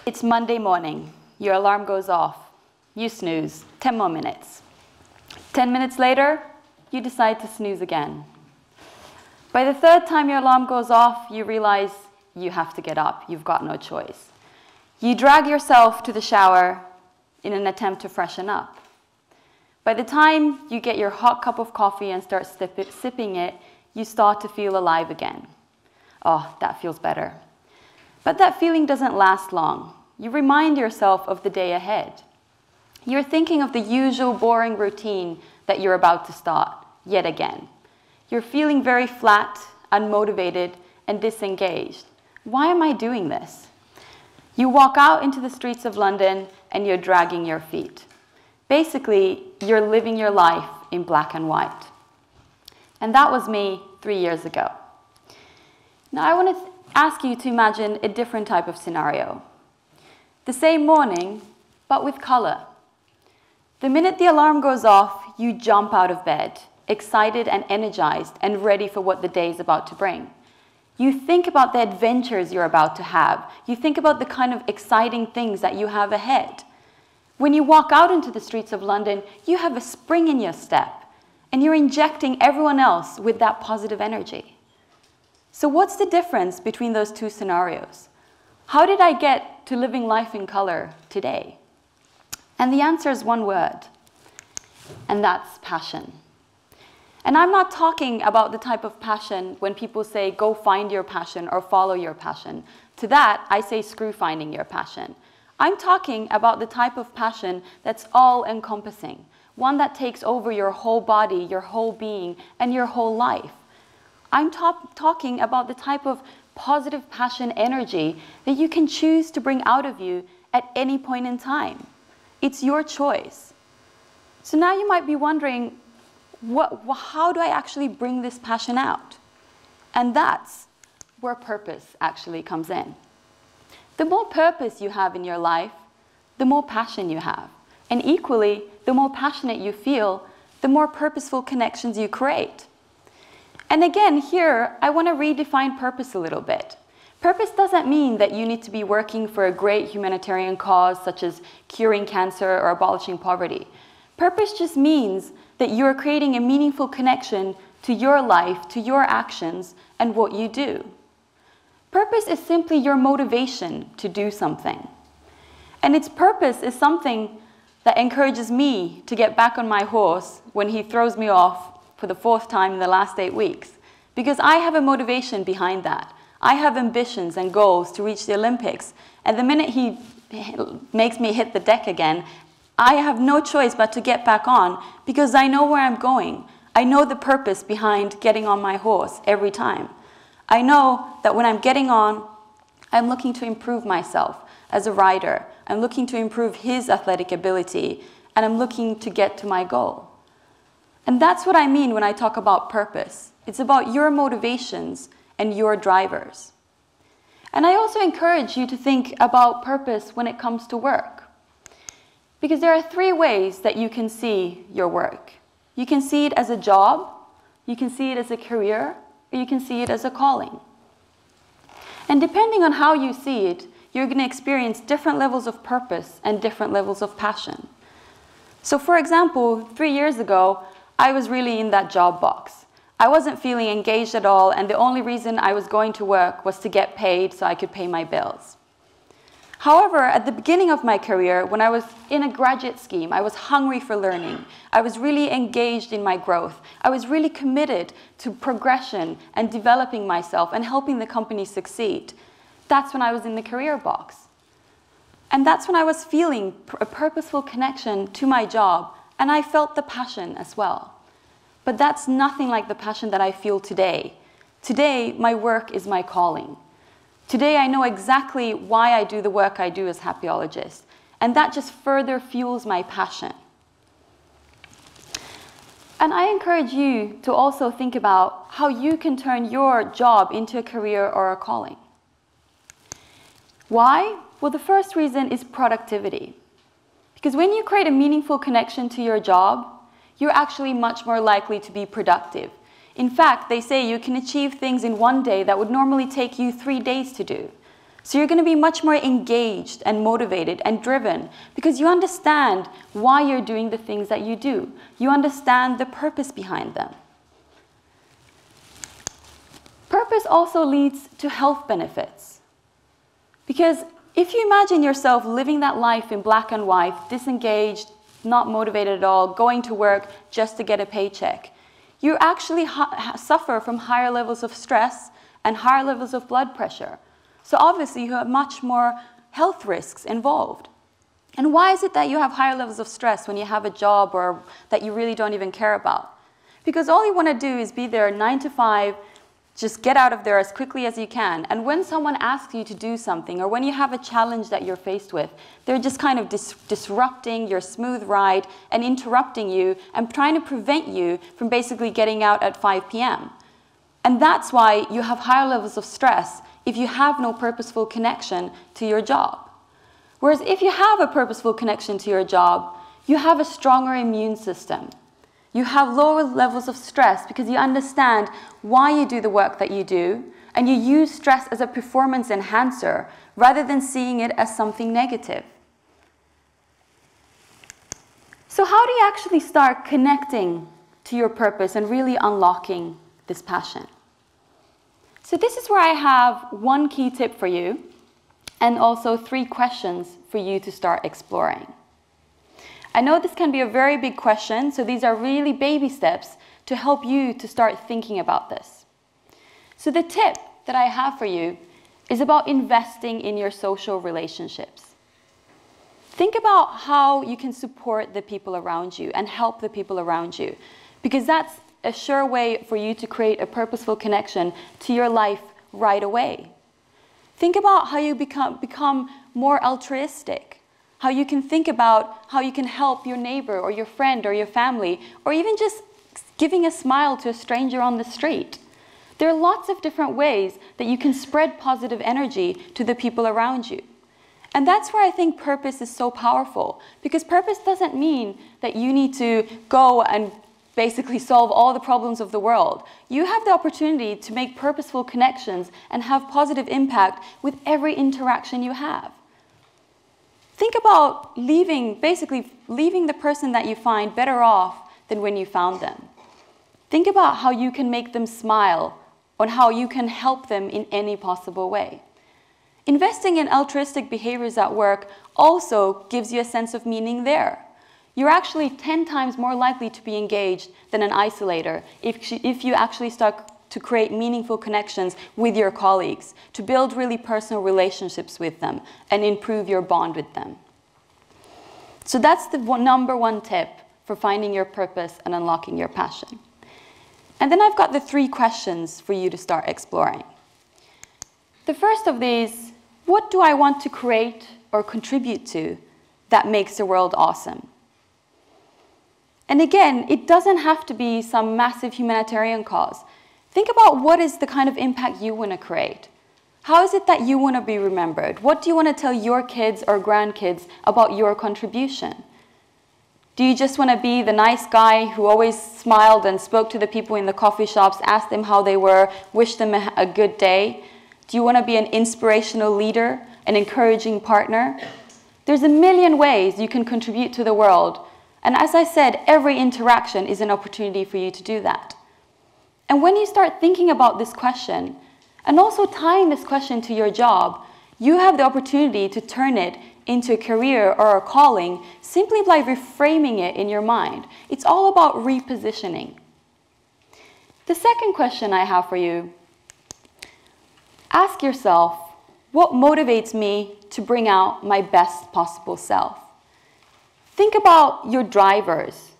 It's Monday morning. Your alarm goes off. You snooze. 10 more minutes. 10 minutes later, you decide to snooze again. By the third time your alarm goes off, you realize you have to get up. You've got no choice. You drag yourself to the shower in an attempt to freshen up. By the time you get your hot cup of coffee and start sipping it, you start to feel alive again. Oh, that feels better. But that feeling doesn't last long. You remind yourself of the day ahead. You're thinking of the usual boring routine that you're about to start, yet again. You're feeling very flat, unmotivated, and disengaged. Why am I doing this? You walk out into the streets of London and you're dragging your feet. Basically, you're living your life in black and white. And that was me 3 years ago. Now I want to ask you to imagine a different type of scenario. The same morning, but with color. The minute the alarm goes off, you jump out of bed, excited and energized and ready for what the day is about to bring. You think about the adventures you're about to have. You think about the kind of exciting things that you have ahead. When you walk out into the streets of London, you have a spring in your step, and you're injecting everyone else with that positive energy. So what's the difference between those two scenarios? How did I get to living life in color today? And the answer is one word, and that's passion. And I'm not talking about the type of passion when people say, go find your passion or follow your passion. To that, I say, screw finding your passion. I'm talking about the type of passion that's all-encompassing, one that takes over your whole body, your whole being, and your whole life. I'm talking about the type of positive passion energy that you can choose to bring out of you at any point in time. It's your choice. So now you might be wondering, how do I actually bring this passion out? And that's where purpose actually comes in. The more purpose you have in your life, the more passion you have. And equally, the more passionate you feel, the more purposeful connections you create. And again, here, I want to redefine purpose a little bit. Purpose doesn't mean that you need to be working for a great humanitarian cause, such as curing cancer or abolishing poverty. Purpose just means that you're creating a meaningful connection to your life, to your actions, and what you do. Purpose is simply your motivation to do something. And its purpose is something that encourages me to get back on my horse when he throws me off for the 4th time in the last 8 weeks. Because I have a motivation behind that. I have ambitions and goals to reach the Olympics. And the minute he makes me hit the deck again, I have no choice but to get back on because I know where I'm going. I know the purpose behind getting on my horse every time. I know that when I'm getting on, I'm looking to improve myself as a rider. I'm looking to improve his athletic ability, and I'm looking to get to my goal. And that's what I mean when I talk about purpose. It's about your motivations and your drivers. And I also encourage you to think about purpose when it comes to work. Because there are 3 ways that you can see your work. You can see it as a job, you can see it as a career, or you can see it as a calling. And depending on how you see it, you're going to experience different levels of purpose and different levels of passion. So for example, 3 years ago, I was really in that job box. I wasn't feeling engaged at all, and the only reason I was going to work was to get paid so I could pay my bills. However, at the beginning of my career, when I was in a graduate scheme, I was hungry for learning. I was really engaged in my growth. I was really committed to progression and developing myself and helping the company succeed. That's when I was in the career box. And that's when I was feeling a purposeful connection to my job, and I felt the passion as well. But that's nothing like the passion that I feel today. Today, my work is my calling. Today, I know exactly why I do the work I do as Happyologist, and that just further fuels my passion. And I encourage you to also think about how you can turn your job into a career or a calling. Why? Well, the first reason is productivity. Because when you create a meaningful connection to your job, you're actually much more likely to be productive. In fact, they say you can achieve things in 1 day that would normally take you 3 days to do. So you're going to be much more engaged and motivated and driven because you understand why you're doing the things that you do. You understand the purpose behind them. Purpose also leads to health benefits. Because if you imagine yourself living that life in black and white, disengaged, not motivated at all, going to work just to get a paycheck, you actually suffer from higher levels of stress and higher levels of blood pressure. So obviously you have much more health risks involved. And why is it that you have higher levels of stress when you have a job or that you really don't even care about? Because all you want to do is be there 9 to 5, just get out of there as quickly as you can. And when someone asks you to do something or when you have a challenge that you're faced with, they're just kind of disrupting your smooth ride and interrupting you and trying to prevent you from basically getting out at 5 p.m. And that's why you have higher levels of stress if you have no purposeful connection to your job. Whereas if you have a purposeful connection to your job, you have a stronger immune system. You have lower levels of stress because you understand why you do the work that you do, and you use stress as a performance enhancer rather than seeing it as something negative. So how do you actually start connecting to your purpose and really unlocking this passion? So this is where I have one key tip for you and also 3 questions for you to start exploring. I know this can be a very big question, so these are really baby steps to help you to start thinking about this. So the tip that I have for you is about investing in your social relationships. Think about how you can support the people around you and help the people around you, because that's a sure way for you to create a purposeful connection to your life right away. Think about how you become more altruistic, how you can think about how you can help your neighbor or your friend or your family, or even just giving a smile to a stranger on the street. There are lots of different ways that you can spread positive energy to the people around you. And that's where I think purpose is so powerful, because purpose doesn't mean that you need to go and basically solve all the problems of the world. You have the opportunity to make purposeful connections and have positive impact with every interaction you have. Think about basically leaving the person that you find better off than when you found them. Think about how you can make them smile and how you can help them in any possible way. Investing in altruistic behaviors at work also gives you a sense of meaning there. You're actually 10 times more likely to be engaged than an isolator if you actually start to create meaningful connections with your colleagues, to build really personal relationships with them and improve your bond with them. So that's the number 1 tip for finding your purpose and unlocking your passion. And then I've got the 3 questions for you to start exploring. The first of these, what do I want to create or contribute to that makes the world awesome? And again, it doesn't have to be some massive humanitarian cause. Think about what is the kind of impact you want to create. How is it that you want to be remembered? What do you want to tell your kids or grandkids about your contribution? Do you just want to be the nice guy who always smiled and spoke to the people in the coffee shops, asked them how they were, wished them a good day? Do you want to be an inspirational leader, an encouraging partner? There's a million ways you can contribute to the world. And as I said, every interaction is an opportunity for you to do that. And when you start thinking about this question, and also tying this question to your job, you have the opportunity to turn it into a career or a calling simply by reframing it in your mind. It's all about repositioning. The second question I have for you, ask yourself, what motivates me to bring out my best possible self? Think about your drivers.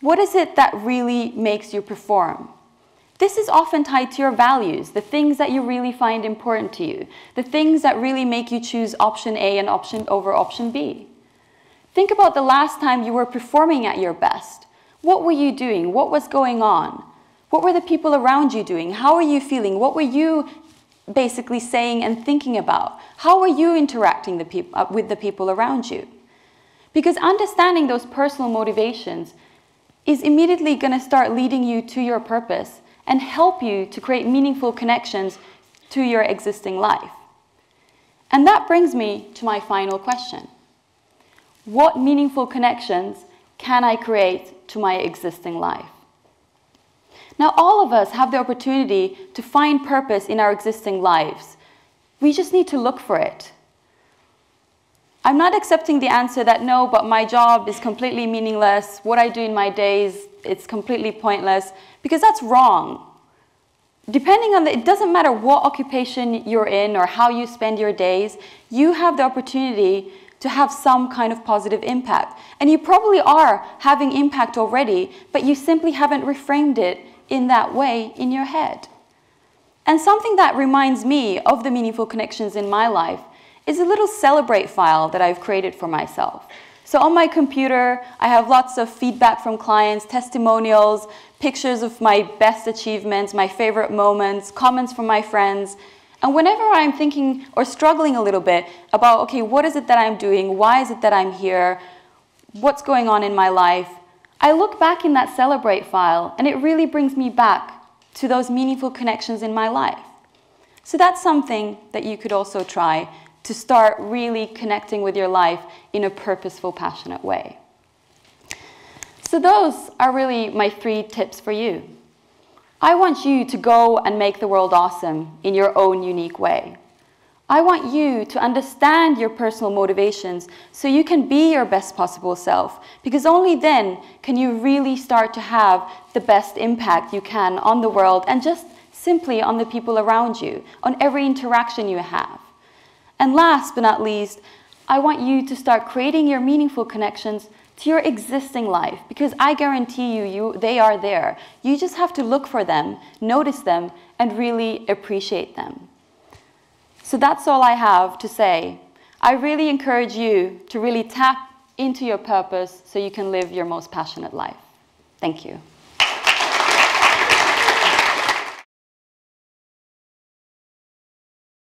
What is it that really makes you perform? This is often tied to your values, the things that you really find important to you, the things that really make you choose option A and over option B. Think about the last time you were performing at your best. What were you doing? What was going on? What were the people around you doing? How were you feeling? What were you basically saying and thinking about? How were you interacting with the people around you? Because understanding those personal motivations is immediately going to start leading you to your purpose and help you to create meaningful connections to your existing life. And that brings me to my final question. What meaningful connections can I create to my existing life? Now, all of us have the opportunity to find purpose in our existing lives. We just need to look for it. I'm not accepting the answer that no, but my job is completely meaningless. What I do in my days, it's completely pointless, because that's wrong. Depending on it doesn't matter what occupation you're in or how you spend your days, you have the opportunity to have some kind of positive impact. And you probably are having impact already, but you simply haven't reframed it in that way in your head. And something that reminds me of the meaningful connections in my life is a little celebrate file that I've created for myself. So on my computer, I have lots of feedback from clients, testimonials, pictures of my best achievements, my favorite moments, comments from my friends. And whenever I'm thinking or struggling a little bit about, okay, what is it that I'm doing? Why is it that I'm here? What's going on in my life? I look back in that celebrate file, and it really brings me back to those meaningful connections in my life. So that's something that you could also try to start really connecting with your life in a purposeful, passionate way. So those are really my 3 tips for you. I want you to go and make the world awesome in your own unique way. I want you to understand your personal motivations so you can be your best possible self, because only then can you really start to have the best impact you can on the world and just simply on the people around you, on every interaction you have. And last but not least, I want you to start creating your meaningful connections to your existing life, because I guarantee you, they are there. You just have to look for them, notice them, and really appreciate them. So that's all I have to say. I really encourage you to really tap into your purpose so you can live your most passionate life. Thank you.